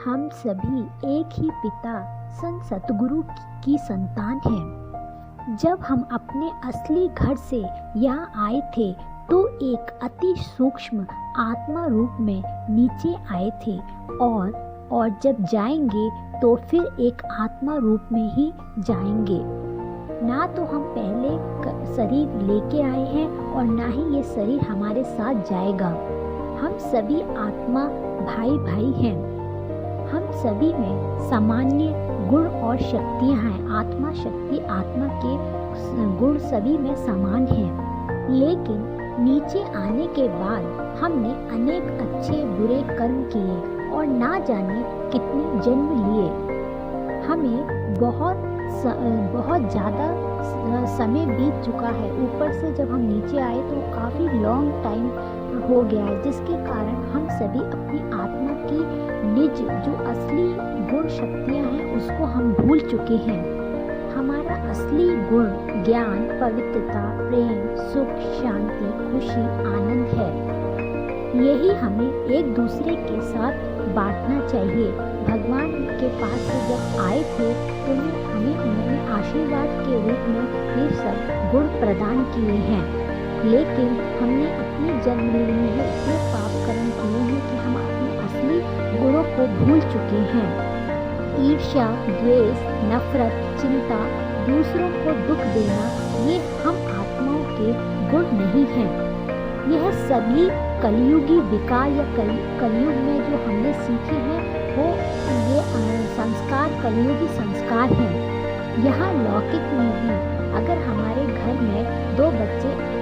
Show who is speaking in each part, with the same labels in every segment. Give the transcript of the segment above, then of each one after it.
Speaker 1: हम सभी एक ही पिता संत सतगुरु की संतान हैं। जब हम अपने असली घर से यहाँ आए थे तो एक अति सूक्ष्म आत्मा रूप में नीचे आए थे और जब जाएंगे तो फिर एक आत्मा रूप में ही जाएंगे। ना तो हम पहले शरीर लेके आए हैं और ना ही ये शरीर हमारे साथ जाएगा। हम सभी आत्मा भाई भाई हैं। हम सभी में सामान्य गुण और शक्तियाँ हैं। आत्मा शक्ति आत्मा के गुण सभी में समान हैं, लेकिन नीचे आने के बाद हमने अनेक अच्छे बुरे कर्म किए और ना जाने कितने जन्म लिए। हमें बहुत ज़्यादा समय बीत चुका है। ऊपर से जब हम नीचे आए तो काफ़ी लॉन्ग टाइम हो गया है, जिसके कारण हम सभी अपनी आत्मा की निज जो असली गुण शक्तियाँ हैं उसको हम भूल चुके हैं। हमारा असली गुण ज्ञान, पवित्रता, प्रेम, सुख, शांति, खुशी, आनंद है। यही हमें एक दूसरे के साथ बांटना चाहिए। भगवान के पास से जब आए थे तो हमें उन्होंने आशीर्वाद के रूप में ये सब गुण प्रदान किए हैं, लेकिन हमने इतने जन्म लिए हैं, इतने पाप कर्म किए हैं कि हम अपने असली गुणों को भूल चुके हैं। ईर्ष्या, द्वेष, नफरत, चिंता, दूसरों को दुख देना, ये हम आत्माओं के गुण नहीं हैं। यह सभी कलयुगी विकार या कलयुग में जो हमने सीखे हैं वो ये संस्कार कलयुगी संस्कार हैं। यहाँ लौकिक में भी अगर हमारे घर में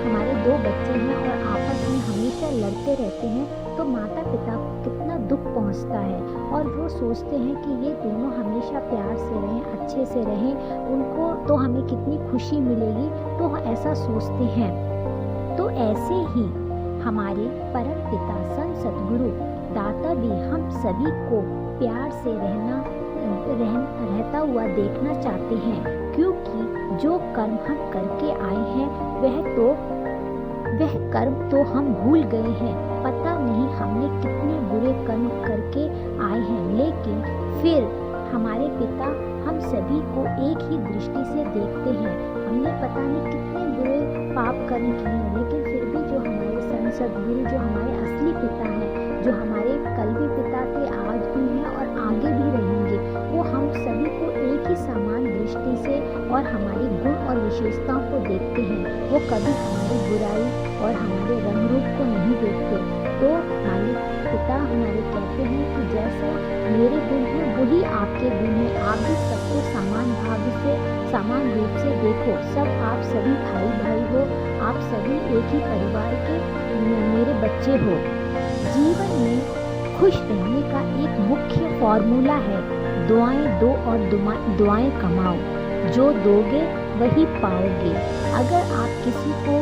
Speaker 1: हमारे दो बच्चे हैं और आपस में हमेशा लड़ते रहते हैं तो माता पिता को कितना दुख पहुँचता है और वो सोचते हैं कि ये दोनों हमेशा प्यार से रहें, अच्छे से रहें, उनको तो हमें कितनी खुशी मिलेगी, तो ऐसा सोचते हैं। तो ऐसे ही हमारे परम पिता संत सतगुरु दाता भी हम सभी को प्यार से रहता हुआ देखना चाहते हैं, क्योंकि जो कर्म हम करके आए हैं वह कर्म तो हम भूल गए हैं। पता नहीं हमने कितने बुरे कर्म करके आए हैं, लेकिन फिर हमारे पिता हम सभी को एक ही दृष्टि से देखते हैं। हमने पता नहीं कितने बुरे पाप कर्म किए हैं, लेकिन फिर भी जो हमारे संत सद्गुरु, जो हमारे असली पिता हैं, जो हमारे कल भी पिता थे, आज भी हैं और आगे भी रहेंगे, वो हम सभी को एक ही समान दृष्टि से और हमारी गुण और विशेषताओं को देखते हैं। वो कभी हमारी बुराई और हमारे रंग रूप को नहीं देखते। तो हमारे पिता हमारे कहते हैं कि जैसा मेरे गुण हैं वही आपके गुण हैं, आप भी सबको समान भाव से, समान रूप से देखो। सब आप सभी भाई भाई हो, आप सभी एक ही परिवार के मेरे बच्चे हो। जीवन में खुश रहने का एक मुख्य फॉर्मूला है, दुआएं दो और दुआएं कमाओ। जो दोगे वही पाओगे। अगर आप किसी को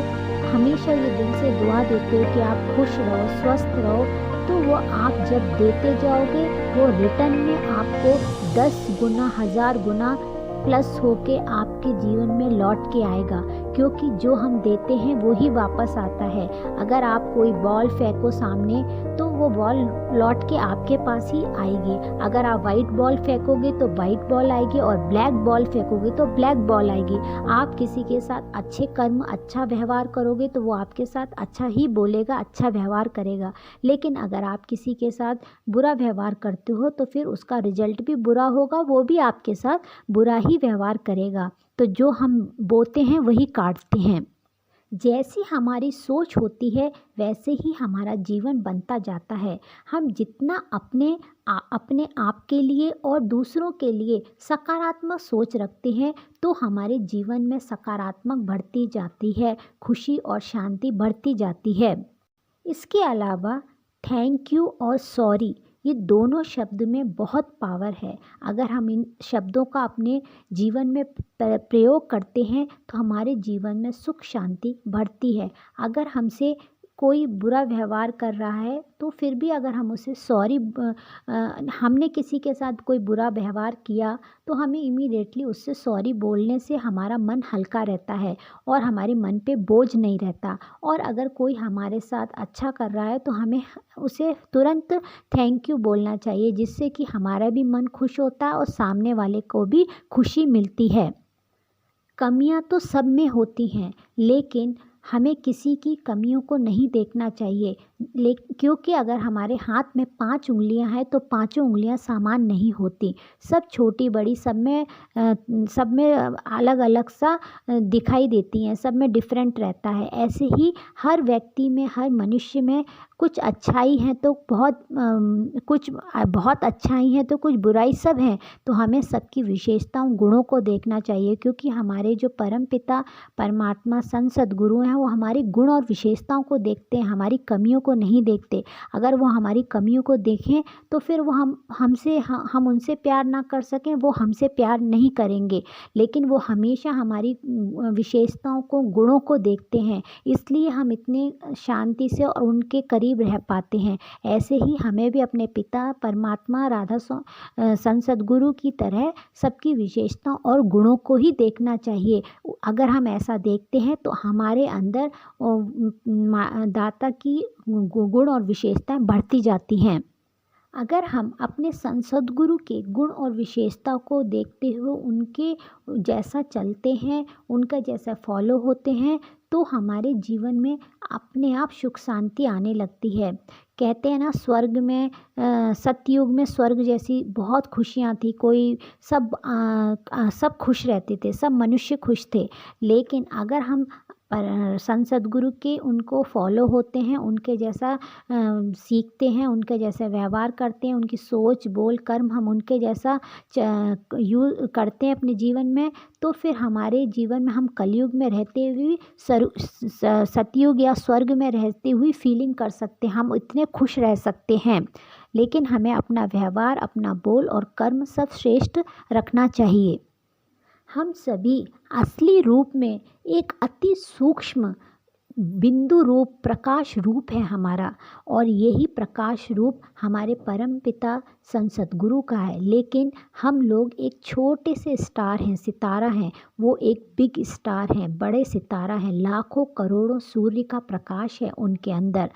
Speaker 1: हमेशा ये दिल से दुआ देते हो कि आप खुश रहो, स्वस्थ रहो, तो वो आप जब देते जाओगे वो रिटर्न में आपको 10 गुना 1000 गुना प्लस होके आपके जीवन में लौट के आएगा, क्योंकि जो हम देते हैं वो ही वापस आता है। अगर आप कोई बॉल फेंको सामने तो वो बॉल लौट के आपके पास ही आएगी। अगर आप वाइट बॉल फेंकोगे तो वाइट बॉल आएगी और ब्लैक बॉल फेंकोगे तो ब्लैक बॉल आएगी। आप किसी के साथ अच्छे कर्म, अच्छा व्यवहार करोगे तो वो आपके साथ अच्छा ही बोलेगा, अच्छा व्यवहार करेगा। लेकिन अगर आप किसी के साथ बुरा व्यवहार करते हो तो फिर उसका रिजल्ट भी बुरा होगा, वो भी आपके साथ बुरा ही व्यवहार करेगा। तो जो हम बोते हैं वही काटते हैं। जैसी हमारी सोच होती है वैसे ही हमारा जीवन बनता जाता है। हम जितना अपने आप के लिए और दूसरों के लिए सकारात्मक सोच रखते हैं तो हमारे जीवन में सकारात्मक बढ़ती जाती है, खुशी और शांति बढ़ती जाती है। इसके अलावा थैंक यू और सॉरी, ये दोनों शब्द में बहुत पावर है। अगर हम इन शब्दों का अपने जीवन में प्रयोग करते हैं तो हमारे जीवन में सुख शांति बढ़ती है। अगर हमसे कोई बुरा व्यवहार कर रहा है तो फिर भी अगर हम उसे सॉरी, हमने किसी के साथ कोई बुरा व्यवहार किया तो हमें इमीडिएटली उससे सॉरी बोलने से हमारा मन हल्का रहता है और हमारे मन पे बोझ नहीं रहता। और अगर कोई हमारे साथ अच्छा कर रहा है तो हमें उसे तुरंत थैंक यू बोलना चाहिए, जिससे कि हमारा भी मन खुश होता है और सामने वाले को भी खुशी मिलती है। कमियां तो सब में होती हैं, लेकिन हमें किसी की कमियों को नहीं देखना चाहिए। क्योंकि अगर हमारे हाथ में 5 उँगलियां हैं तो पाँचों उँगलियां समान नहीं होती। सब छोटी बड़ी सब में अलग अलग सा दिखाई देती हैं, सब में डिफरेंट रहता है। ऐसे ही हर व्यक्ति में, हर मनुष्य में कुछ अच्छाई है तो कुछ बहुत अच्छाई है तो कुछ बुराई सब है। तो हमें सबकी विशेषताओं, गुणों को देखना चाहिए, क्योंकि हमारे जो परम पिता परमात्मा संत सद्गुरु हैं वो हमारे गुण और विशेषताओं को देखते हैं, हमारी कमियों को नहीं देखते। अगर वो हमारी कमियों को देखें तो फिर वो हम उनसे प्यार ना कर सकें, वो हमसे प्यार नहीं करेंगे। लेकिन वो हमेशा हमारी विशेषताओं को, गुणों को देखते हैं, इसलिए हम इतने शांति से और उनके करीब रह पाते हैं। ऐसे ही हमें भी अपने पिता परमात्मा संत सद्गुरु की तरह सबकी विशेषताओं और गुणों को ही देखना चाहिए। अगर हम ऐसा देखते हैं तो हमारे अंदर दाता की गुण और विशेषताएं बढ़ती जाती हैं। अगर हम अपने संत सद्गुरु के गुण और विशेषता को देखते हुए उनके जैसा चलते हैं, उनका जैसा फॉलो होते हैं, तो हमारे जीवन में अपने आप सुख शांति आने लगती है। कहते हैं ना, स्वर्ग में सतयुग में स्वर्ग जैसी बहुत खुशियाँ थी। सब खुश रहते थे, सब मनुष्य खुश थे। लेकिन अगर हम संत सद्गुरु के उनको फॉलो होते हैं, उनके जैसा सीखते हैं, उनके जैसा व्यवहार करते हैं, उनकी सोच बोल कर्म हम उनके जैसा करते हैं अपने जीवन में, तो फिर हमारे जीवन में हम कलयुग में रहते हुए सतयुग या स्वर्ग में रहते हुए फीलिंग कर सकते हैं, हम इतने खुश रह सकते हैं। लेकिन हमें अपना व्यवहार, अपना बोल और कर्म सब श्रेष्ठ रखना चाहिए। हम सभी असली रूप में एक अति सूक्ष्म बिंदु रूप, प्रकाश रूप है हमारा, और यही प्रकाश रूप हमारे परम पिता संत सद्गुरु का है। लेकिन हम लोग एक छोटे से स्टार हैं, सितारा हैं, वो एक बिग स्टार हैं, बड़े सितारा हैं, लाखों करोड़ों सूर्य का प्रकाश है उनके अंदर।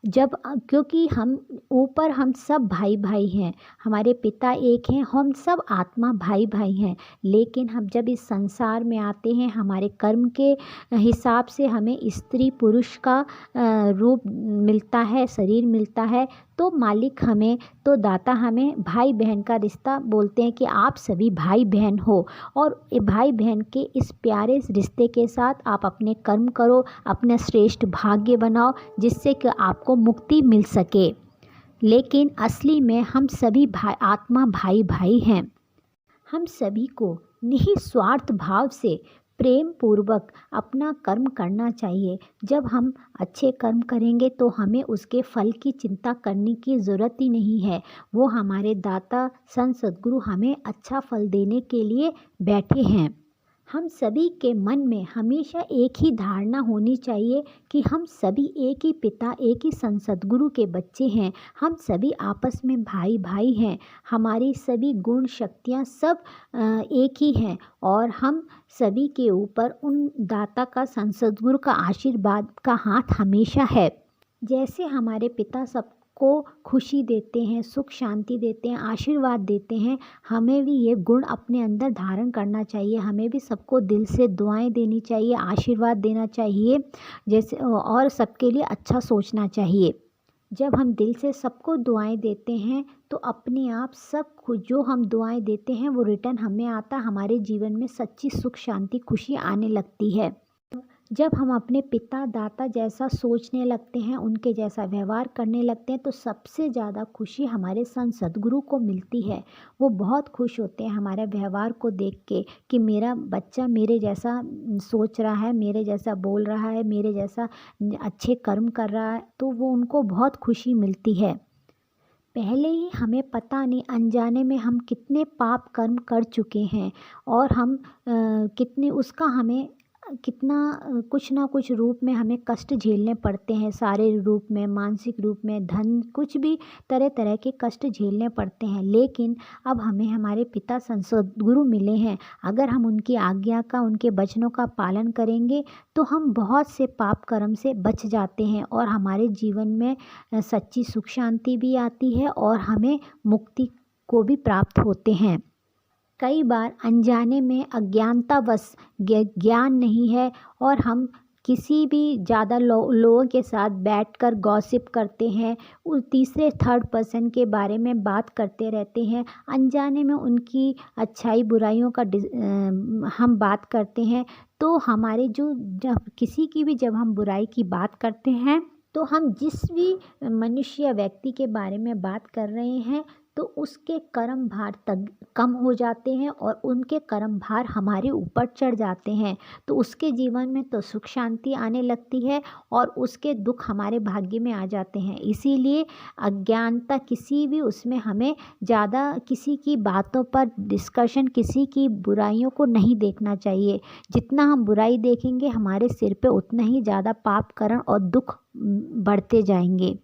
Speaker 1: क्योंकि हम सब भाई भाई हैं, हमारे पिता एक हैं, हम सब आत्मा भाई भाई हैं। लेकिन हम जब इस संसार में आते हैं, हमारे कर्म के हिसाब से हमें स्त्री पुरुष का रूप मिलता है, शरीर मिलता है, तो मालिक हमें, तो दाता हमें भाई बहन का रिश्ता बोलते हैं कि आप सभी भाई बहन हो। और भाई बहन के इस प्यारे रिश्ते के साथ आप अपने कर्म करो, अपने श्रेष्ठ भाग्य बनाओ, जिससे कि आपको मुक्ति मिल सके। लेकिन असली में हम सभी आत्मा भाई भाई हैं। हम सभी को निस्वार्थ भाव से प्रेम पूर्वक अपना कर्म करना चाहिए। जब हम अच्छे कर्म करेंगे तो हमें उसके फल की चिंता करने की ज़रूरत ही नहीं है। वो हमारे दाता संत सद्गुरु हमें अच्छा फल देने के लिए बैठे हैं। हम सभी के मन में हमेशा एक ही धारणा होनी चाहिए कि हम सभी एक ही पिता, एक ही संत सद्गुरु के बच्चे हैं। हम सभी आपस में भाई भाई हैं, हमारी सभी गुण शक्तियाँ सब एक ही हैं, और हम सभी के ऊपर उन दाता का, संत सद्गुरु का आशीर्वाद का हाथ हमेशा है। जैसे हमारे पिता सबको खुशी देते हैं, सुख शांति देते हैं, आशीर्वाद देते हैं, हमें भी ये गुण अपने अंदर धारण करना चाहिए। हमें भी सबको दिल से दुआएं देनी चाहिए, आशीर्वाद देना चाहिए, जैसे, और सबके लिए अच्छा सोचना चाहिए। जब हम दिल से सबको दुआएं देते हैं तो अपने आप सब कुछ जो हम दुआएं देते हैं वो रिटर्न हमें आता, हमारे जीवन में सच्ची सुख शांति खुशी आने लगती है। जब हम अपने पिता दाता जैसा सोचने लगते हैं, उनके जैसा व्यवहार करने लगते हैं, तो सबसे ज़्यादा खुशी हमारे संत सद्गुरु को मिलती है। वो बहुत खुश होते हैं हमारे व्यवहार को देख के कि मेरा बच्चा मेरे जैसा सोच रहा है, मेरे जैसा बोल रहा है, मेरे जैसा अच्छे कर्म कर रहा है, तो वो उनको बहुत खुशी मिलती है। पहले ही हमें पता नहीं, अनजाने में हम कितने पाप कर्म कर चुके हैं, और हम कितने उसका हमें कितना कुछ ना कुछ रूप में हमें कष्ट झेलने पड़ते हैं, शारीरिक रूप में, मानसिक रूप में, धन कुछ भी तरह तरह के कष्ट झेलने पड़ते हैं। लेकिन अब हमें हमारे पिता सद्गुरु मिले हैं, अगर हम उनकी आज्ञा का, उनके वचनों का पालन करेंगे तो हम बहुत से पाप कर्म से बच जाते हैं और हमारे जीवन में सच्ची सुख शांति भी आती है और हमें मुक्ति को भी प्राप्त होते हैं। कई बार अनजाने में अज्ञानतावश ज्ञान नहीं है और हम किसी भी ज़्यादा लोगों के साथ बैठकर गॉसिप करते हैं, उस तीसरे थर्ड पर्सन के बारे में बात करते रहते हैं, अनजाने में उनकी अच्छाई बुराइयों का हम बात करते हैं। तो हमारे जब किसी की भी जब हम बुराई की बात करते हैं तो हम जिस भी मनुष्य या व्यक्ति के बारे में बात कर रहे हैं तो उसके कर्म भार तक कम हो जाते हैं और उनके कर्म भार हमारे ऊपर चढ़ जाते हैं, तो उसके जीवन में तो सुख शांति आने लगती है और उसके दुख हमारे भाग्य में आ जाते हैं। इसीलिए अज्ञानता किसी भी उसमें हमें ज़्यादा किसी की बातों पर डिस्कशन, किसी की बुराइयों को नहीं देखना चाहिए। जितना हम बुराई देखेंगे हमारे सिर पे उतना ही ज़्यादा पाप कर्म और दुख बढ़ते जाएंगे।